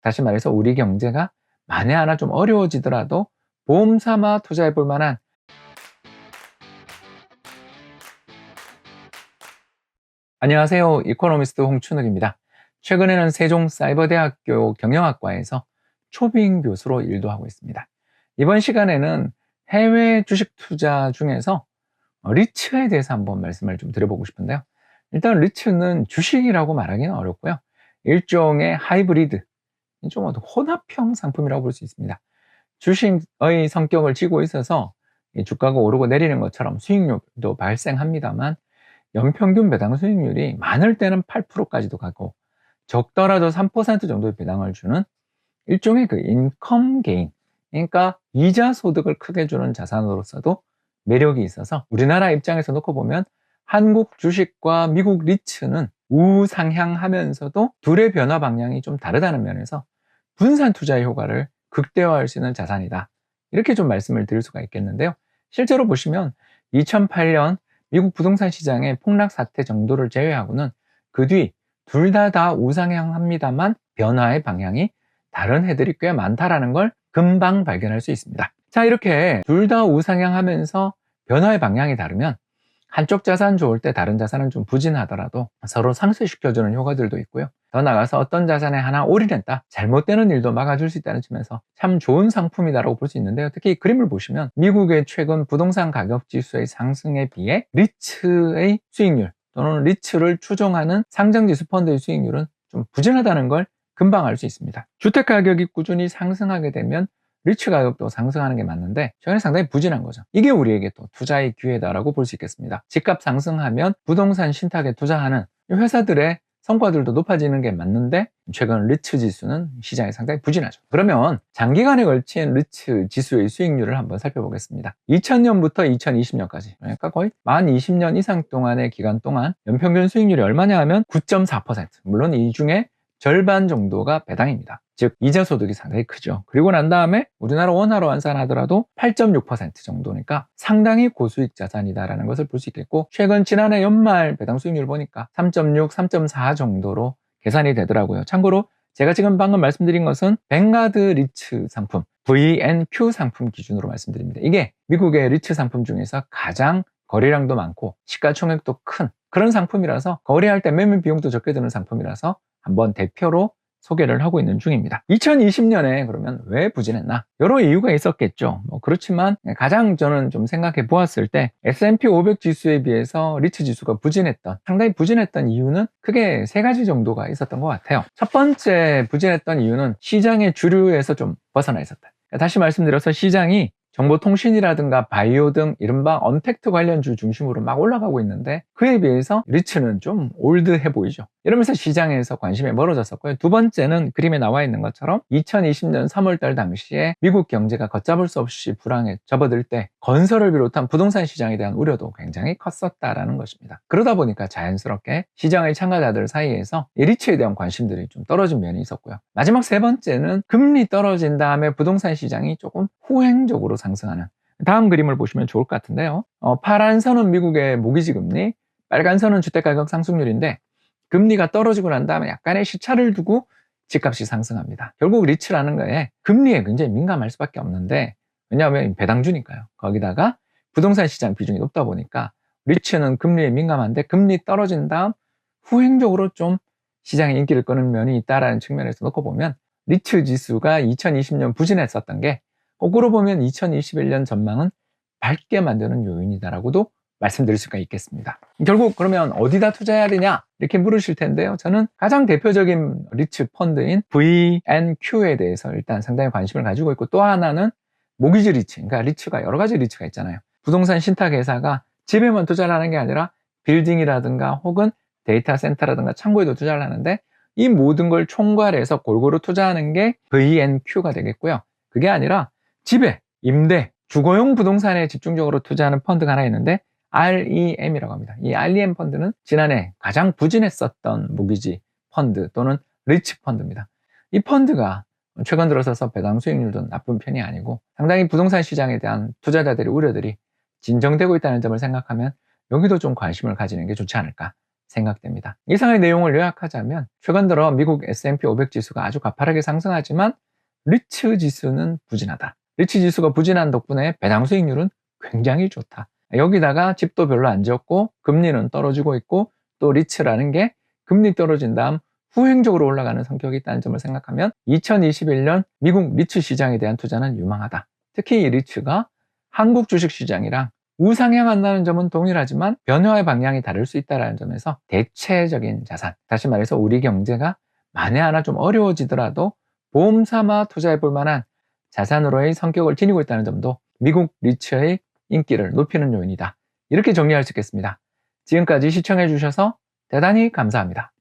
다시 말해서 우리 경제가 만에 하나 좀 어려워지더라도 보험 삼아 투자해 볼 만한 안녕하세요. 이코노미스트 홍춘욱입니다. 최근에는 세종사이버대학교 경영학과에서 초빙 교수로 일도 하고 있습니다. 이번 시간에는 해외 주식 투자 중에서 리츠에 대해서 한번 말씀을 좀 드려보고 싶은데요. 일단 리츠는 주식이라고 말하기는 어렵고요. 일종의 하이브리드, 좀 혼합형 상품이라고 볼 수 있습니다. 주식의 성격을 쥐고 있어서 주가가 오르고 내리는 것처럼 수익률도 발생합니다만 연평균 배당 수익률이 많을 때는 8%까지도 가고 적더라도 3% 정도의 배당을 주는 일종의 그 인컴 게인, 그러니까 이자 소득을 크게 주는 자산으로서도 매력이 있어서 우리나라 입장에서 놓고 보면 한국 주식과 미국 리츠는 우상향하면서도 둘의 변화 방향이 좀 다르다는 면에서 분산 투자의 효과를 극대화할 수 있는 자산이다, 이렇게 좀 말씀을 드릴 수가 있겠는데요. 실제로 보시면 2008년 미국 부동산 시장의 폭락 사태 정도를 제외하고는 그 뒤 둘 다 우상향합니다만 변화의 방향이 다른 해들이 꽤 많다라는 걸 금방 발견할 수 있습니다. 자, 이렇게 둘 다 우상향하면서 변화의 방향이 다르면 한쪽 자산 좋을 때 다른 자산은 좀 부진하더라도 서로 상쇄시켜주는 효과들도 있고요. 더 나아가서 어떤 자산에 하나 올인했다, 잘못되는 일도 막아줄 수 있다는 측면에서 참 좋은 상품이다라고 볼 수 있는데요. 특히 이 그림을 보시면 미국의 최근 부동산 가격 지수의 상승에 비해 리츠의 수익률 또는 리츠를 추종하는 상장지수 펀드의 수익률은 좀 부진하다는 걸 금방 알 수 있습니다. 주택 가격이 꾸준히 상승하게 되면 리츠 가격도 상승하는 게 맞는데 최근에 상당히 부진한 거죠. 이게 우리에게 또 투자의 기회다라고 볼 수 있겠습니다. 집값 상승하면 부동산 신탁에 투자하는 회사들의 성과들도 높아지는 게 맞는데 최근 리츠 지수는 시장이 상당히 부진하죠. 그러면 장기간에 걸친 리츠 지수의 수익률을 한번 살펴보겠습니다. 2000년부터 2020년까지, 그러니까 거의 만 20년 이상 동안의 기간 동안 연평균 수익률이 얼마냐 하면 9.4%, 물론 이 중에 절반 정도가 배당입니다. 즉 이자 소득이 상당히 크죠. 그리고 난 다음에 우리나라 원화로 환산하더라도 8.6% 정도니까 상당히 고수익 자산이다라는 것을 볼 수 있겠고, 최근 지난해 연말 배당 수익률 보니까 3.6, 3.4 정도로 계산이 되더라고요. 참고로 제가 지금 방금 말씀드린 것은 뱅가드 리츠 상품, VNQ 상품 기준으로 말씀드립니다. 이게 미국의 리츠 상품 중에서 가장 거래량도 많고 시가총액도 큰 그런 상품이라서 거래할 때 매매 비용도 적게 드는 상품이라서 한번 대표로 소개를 하고 있는 중입니다. 2020년에 그러면 왜 부진했나? 여러 이유가 있었겠죠. 그렇지만 가장 저는 좀 생각해 보았을 때 S&P 500 지수에 비해서 리츠 지수가 상당히 부진했던 이유는 크게 세 가지 정도가 있었던 것 같아요. 첫 번째 부진했던 이유는 시장의 주류에서 좀 벗어나 있었다. 다시 말씀드려서 시장이 정보통신이라든가 바이오 등 이른바 언택트 관련주 중심으로 막 올라가고 있는데 그에 비해서 리츠는 좀 올드해 보이죠. 이러면서 시장에서 관심이 멀어졌었고요. 두 번째는 그림에 나와 있는 것처럼 2020년 3월달 당시에 미국 경제가 걷잡을 수 없이 불황에 접어들 때 건설을 비롯한 부동산 시장에 대한 우려도 굉장히 컸었다라는 것입니다. 그러다 보니까 자연스럽게 시장의 참가자들 사이에서 이 리츠에 대한 관심들이 좀 떨어진 면이 있었고요. 마지막 세 번째는 금리 떨어진 다음에 부동산 시장이 조금 후행적으로 상승하는, 다음 그림을 보시면 좋을 것 같은데요. 파란 선은 미국의 모기지 금리, 빨간 선은 주택가격 상승률인데 금리가 떨어지고 난 다음에 약간의 시차를 두고 집값이 상승합니다. 결국 리츠라는 거에 금리에 굉장히 민감할 수밖에 없는데, 왜냐하면 배당주니까요. 거기다가 부동산 시장 비중이 높다 보니까 리츠는 금리에 민감한데 금리 떨어진 다음 후행적으로 좀 시장에 인기를 끄는 면이 있다라는 측면에서 놓고 보면 리츠 지수가 2020년 부진했었던 게 거꾸로 보면 2021년 전망은 밝게 만드는 요인이다라고도 말씀드릴 수가 있겠습니다. 결국 그러면 어디다 투자해야 되냐 이렇게 물으실 텐데요. 저는 가장 대표적인 리츠 펀드인 VNQ에 대해서 일단 상당히 관심을 가지고 있고, 또 하나는 모기지 리츠, 그러니까 리츠가 여러 가지 리츠가 있잖아요. 부동산 신탁 회사가 집에만 투자를 하는 게 아니라 빌딩이라든가 혹은 데이터 센터라든가 창고에도 투자를 하는데 이 모든 걸 총괄해서 골고루 투자하는 게 VNQ가 되겠고요. 그게 아니라 집에, 임대, 주거용 부동산에 집중적으로 투자하는 펀드가 하나 있는데 REM이라고 합니다. 이 REM 펀드는 지난해 가장 부진했었던 모기지 펀드 또는 리츠 펀드입니다. 이 펀드가 최근 들어서서 배당 수익률도 나쁜 편이 아니고 상당히 부동산 시장에 대한 투자자들의 우려들이 진정되고 있다는 점을 생각하면 여기도 좀 관심을 가지는 게 좋지 않을까, 생각됩니다. 이상의 내용을 요약하자면 최근 들어 미국 S&P 500 지수가 아주 가파르게 상승하지만 리츠 지수는 부진하다. 리츠 지수가 부진한 덕분에 배당 수익률은 굉장히 좋다. 여기다가 집도 별로 안 지었고 금리는 떨어지고 있고 또 리츠라는 게 금리 떨어진 다음 후행적으로 올라가는 성격이 있다는 점을 생각하면 2021년 미국 리츠 시장에 대한 투자는 유망하다. 특히 이 리츠가 한국 주식시장이랑 우상향한다는 점은 동일하지만 변화의 방향이 다를 수 있다는 점에서 대체적인 자산, 다시 말해서 우리 경제가 만에 하나 좀 어려워지더라도 보험 삼아 투자해 볼 만한 자산으로의 성격을 지니고 있다는 점도 미국 리츠의 인기를 높이는 요인이다. 이렇게 정리할 수 있겠습니다. 지금까지 시청해 주셔서 대단히 감사합니다.